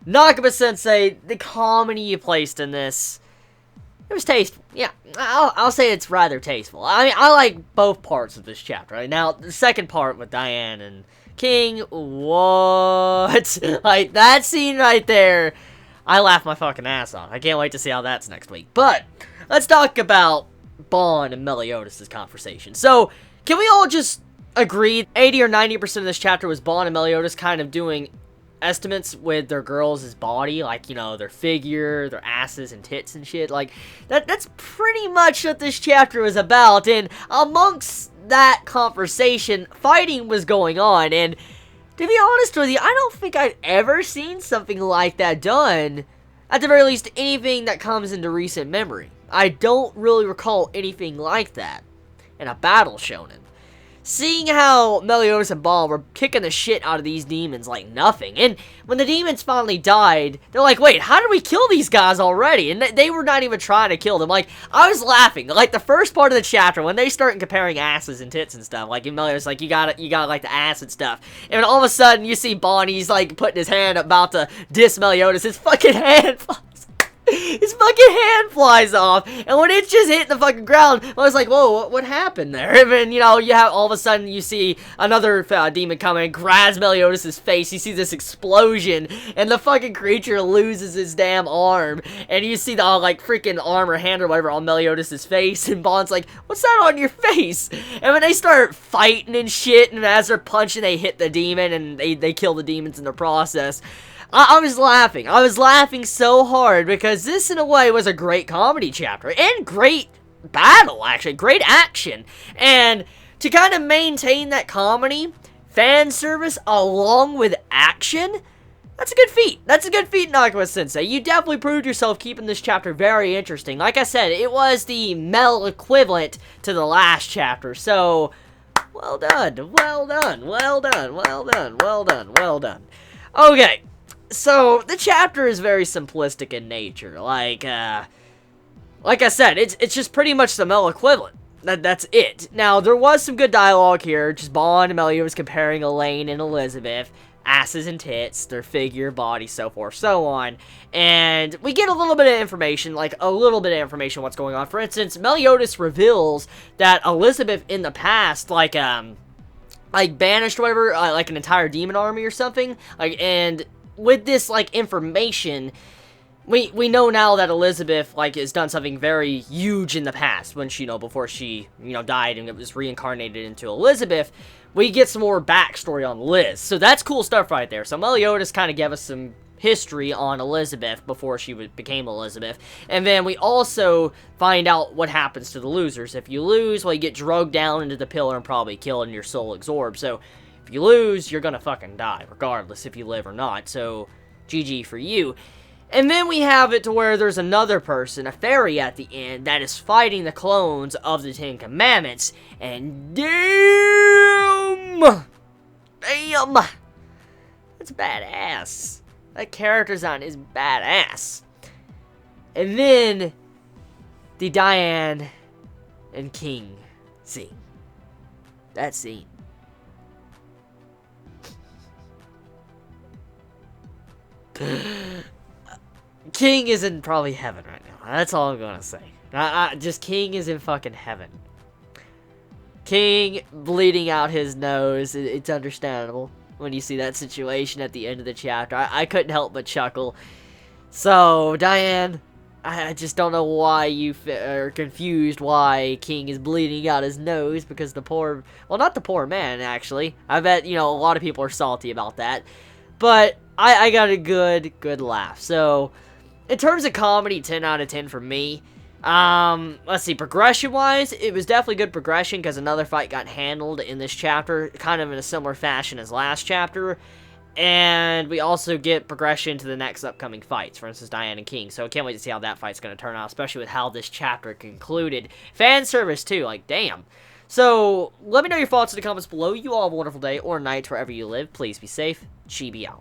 Nakaba-sensei, the comedy you placed in this, it was tasteful. Yeah, I'll say it's rather tasteful. I mean, I like both parts of this chapter. Right? Now, the second part with Diane and King, what? Like, that scene right there, I laughed my fucking ass off. I can't wait to see how that's next week. But, let's talk about Bon and Meliodas' conversation. So, can we all just agree 80 or 90% of this chapter was Bon and Meliodas kind of doing estimates with their girls' body, like, you know, their figure, their asses and tits and shit. Like, that's pretty much what this chapter was about, and amongst that conversation, fighting was going on, and to be honest with you, I don't think I'd ever seen something like that done, at the very least, anything that comes into recent memory. I don't really recall anything like that in a battle shonen. Seeing how Meliodas and Bon were kicking the shit out of these demons like nothing, and when the demons finally died, they're like, wait, how did we kill these guys already? And they were not even trying to kill them. Like, I was laughing. Like, the first part of the chapter, when they start comparing asses and tits and stuff, like, Meliodas, like, you got like, the ass and stuff, and all of a sudden, you see Bon, he's, like, putting his hand about to diss Meliodas, his fucking hand his fucking hand flies off, and when it just hit the fucking ground, I was like, whoa, what happened there? And then, you know, you have, all of a sudden, you see another demon come and grabs Meliodas' face, you see this explosion, and the fucking creature loses his damn arm, and you see the, like, freaking arm or hand or whatever on Meliodas' face, and Bond's like, what's that on your face? And when they start fighting and shit, and as they're punching, they hit the demon, and they kill the demons in the process. I was laughing. I was laughing so hard because this, in a way, was a great comedy chapter. And great battle, actually. Great action. And to kind of maintain that comedy, fan service, along with action, that's a good feat. That's a good feat, Nakaba-sensei. You definitely proved yourself keeping this chapter very interesting. Like I said, it was the Mel equivalent to the last chapter. So, well done. Well done. Well done. Well done. Well done. Well done. Okay. So, the chapter is very simplistic in nature, like I said, it's just pretty much the Mel equivalent. That's it. Now, there was some good dialogue here, just Bon and Meliodas comparing Elaine and Elizabeth, asses and tits, their figure, body, so forth, so on, and we get a little bit of information, what's going on. For instance, Meliodas reveals that Elizabeth in the past, like banished whatever, like an entire demon army or something, like, and with this, like, information, we know now that Elizabeth, like, has done something very huge in the past, when she, you know, before she, you know, died and it was reincarnated into Elizabeth. We get some more backstory on Liz, so that's cool stuff right there. So Meliodas kind of gave us some history on Elizabeth before she became Elizabeth, and then we also find out what happens to the losers. If you lose, well, you get drugged down into the pillar and probably killed and your soul absorbed, so if you lose, you're gonna fucking die, regardless if you live or not, so GG for you. And then we have it to where there's another person, a fairy at the end, that is fighting the clones of the Ten Commandments, and damn, that's badass. That character design is badass. And then, the Diane and King scene. That scene. King is in probably heaven right now. That's all I'm gonna say. Just King is in fucking heaven. King bleeding out his nose. It's understandable when you see that situation at the end of the chapter. I couldn't help but chuckle. So, Diane, I just don't know why you are confused why King is bleeding out his nose, because the poor, well, not the poor man, actually. I bet, you know, a lot of people are salty about that. But I got a good laugh. So, in terms of comedy, 10 out of 10 for me. Let's see, progression-wise, it was definitely good progression, because another fight got handled in this chapter, kind of in a similar fashion as last chapter. And we also get progression to the next upcoming fights, for instance, Diane and King. So I can't wait to see how that fight's going to turn out, especially with how this chapter concluded. Fan service, too, like, damn. So, let me know your thoughts in the comments below. You all have a wonderful day or night wherever you live. Please be safe. Chibi out.